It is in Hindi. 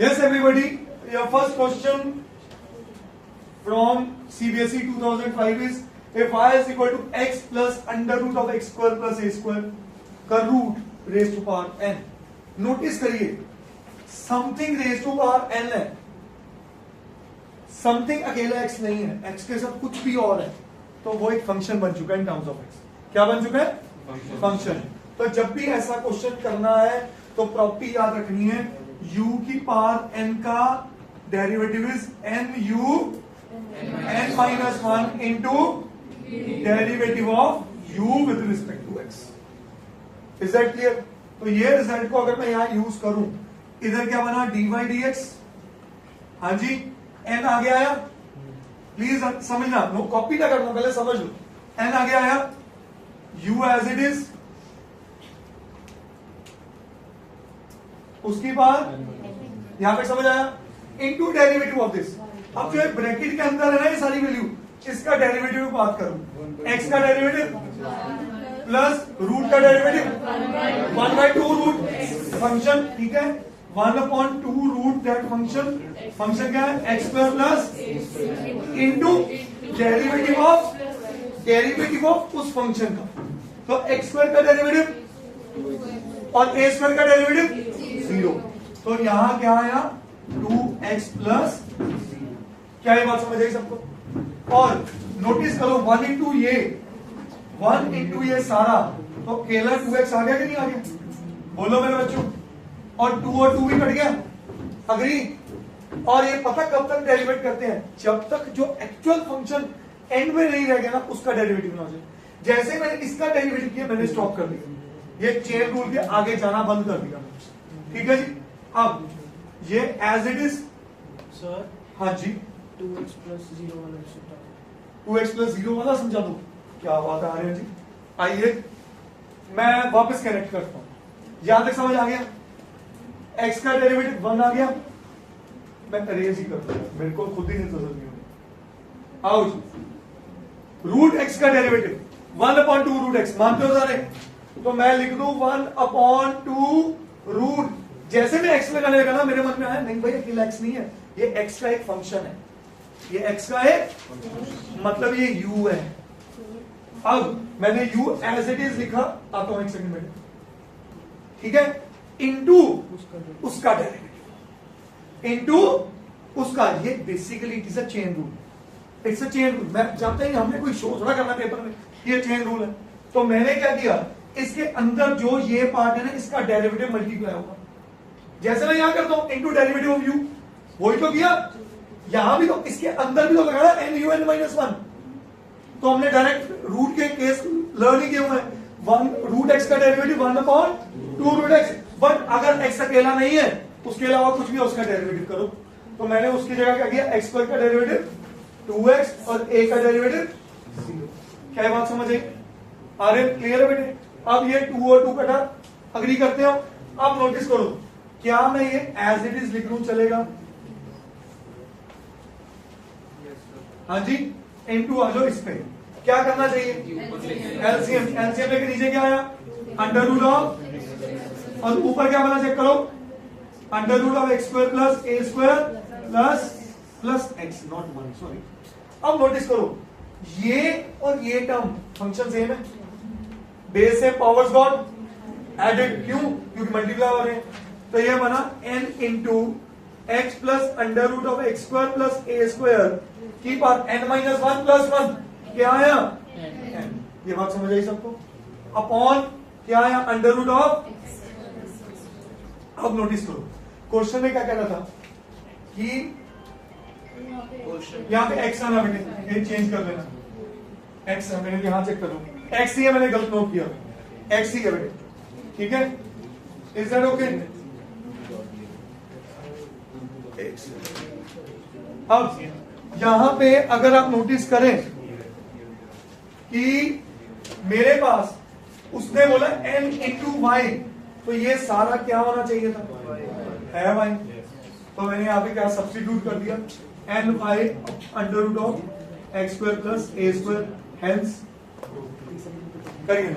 Yes, everybody, your first question from CBSE 2005 is if y is equal to x plus under root of x square plus a square का root raise to power n. Notice करिए something raise to power n है, समथिंग अकेला x नहीं है, x के साथ कुछ भी और है, तो वो एक फंक्शन बन चुका है इन टर्म्स ऑफ x. क्या बन चुका है? फंक्शन. तो जब भी ऐसा क्वेश्चन करना है तो प्रॉपर्टी याद रखनी है, u की पावर n का derivative is n u n minus 1 into derivative of u with respect to x. Is that clear? तो ये रिजल्ट को अगर मैं यहां यूज करूं, इधर क्या बना dy dx, हाँ जी n आगे आया, प्लीज समझना, नो कॉपी ना करना, पहले समझ लो. n आगे आया, u एज इट इज, उसकी पावर यहां पे समझ आया, इनटू डेरिवेटिव ऑफ दिस. अब जो ब्रैकेट के अंदर है ना ये सारी वैल्यू, इसका डेरिवेटिव की बात करूं, x का डेरिवेटिव प्लस रूट का डेरिवेटिव 1/2 रूट फंक्शन, ठीक है, 1/2 रूट दैट फंक्शन. फंक्शन क्या है? x square plus into derivative of उस फंक्शन का. तो x स्क्वायर का डेरिवेटिव और a स्क्वायर का डेरिवेटिव 0. तो यहां क्या आया? 2x plus. क्या ये बात समझ आई सबको? और नोटिस करो 1 इंटू ये सारा, तो केवल 2x आ गया कि नहीं आ गया? बोलो मेरे बच्चों. और 2 और 2 भी कट गया. अग्री? और ये पता कब तक डेरिवेट करते हैं? जब तक जो एक्चुअल फंक्शन एंड में नहीं रह गया ना, उसका डेरिवेटिव ना हो जाए. जैसे मैंने इसका डेरिवेटिव किया, मैंने स्टॉप कर दिया, ये चेन रूल के आगे जाना बंद कर दिया. ठीक है जी. अब ये एज इट इज सर, हाँ जी 2x प्लस 0 वाला 2x प्लस 0 वाला समझा दो. क्या बात है आर्यन जी. आइए मैं वापस कनेक्ट करता हूं. यहां तक समझ आ गया? x का डेरिवेटिव 1 आ गया, मैं अरेंज ही करता हूं, मेरे को खुद ही नहीं नजर नहीं होगी. आओ जी, रूट x का डेरिवेटिव 1/2 रूट x मानते हो सारे? तो मैं लिख दूं 1/2 रूट. जैसे मैं x लगाने लगा ना, मेरे मन में आया नहीं भाई अकेला x नहीं है, ये x का एक फंक्शन है, ये x का एक मतलब ये u है. अब मैंने u एज इट इज लिखा, आता हूं एक सेकंड में, ठीक है, इनटू उसका डेरिवेटिव इनटू उसका. ये basically it is a chain rule. It's a chain rule. मैं जानता ही हमने कोई शो थोड़ा करना पेपर में, ये चेन रूल है. तो मैंने क्या किया, इसके अंदर जो ये पार्ट है ना, इसका डेरिवेटिव मल्टीप्लाई होगा. जैसे मैं यहां करता हूं इनटू डेरिवेटिव ऑफ u, वही तो किया. यहां भी तो इसके अंदर भी तो लगाया n u n माइनस 1. तो हमने डायरेक्ट रूट के केस लर्न ही किए हुए हैं. 1 रूट x का डेरिवेटिव 1/2 रूट x. बट अगर x अकेला नहीं है, उसके अलावा कुछ भी उसका डेरिवेटिव करो. तो मैंने उसकी जगह क्या किया, x स्क्वायर का डेरिवेटिव 2x और a का डेरिवेटिव 0. क्या बात समझ आई? आर्यन क्लियर है बेटे? अब ये 2 और 2 कटा, अग्री करते हो? अब नोटिस करो, क्या मैं ये एज इट इज लिख लूं चलेगा? हाँ जी, इनटू आ जाओ इस पे. क्या करना चाहिए? एलसीएम. एलसीएम लेके नीचे क्या आया? अंडर रूट ऑफ, और ऊपर क्या बना चेक करो, under root of x square plus a square plus x nought 1, sorry. अब नोटिस करो, ये और ये टर्म फंक्शन सेम है, बेस से पावर्स गॉट एडेड. क्यों? क्योंकि मल्टीप्लाई हो रहे हैं. तो ये बना n into x plus under root of x square plus a square की पावर n माइनस 1 प्लस 1. क्या आया? n. ये बात समझ आई सबको? अपॉन क्या आया? Under root of. अब नोटिस करो, क्वेश्चन में क्या कह रहा था कि यहां पे x आना बेटे, ये चेंज कर लेना. x है, मैंने यहां चेक करो, x ही है, मैंने गलत नोट किया, x ही है बेटे. ठीक है, इज दैट ओके? अब यहां पे अगर आप नोटिस करें कि मेरे पास उसने बोला n इंटू वाई, तो ये सारा क्या होना चाहिए था? है वाई. तो मैंने यहां पे क्या सब्स्टिट्यूट कर दिया, n y under root of x square plus a square. Hence करिए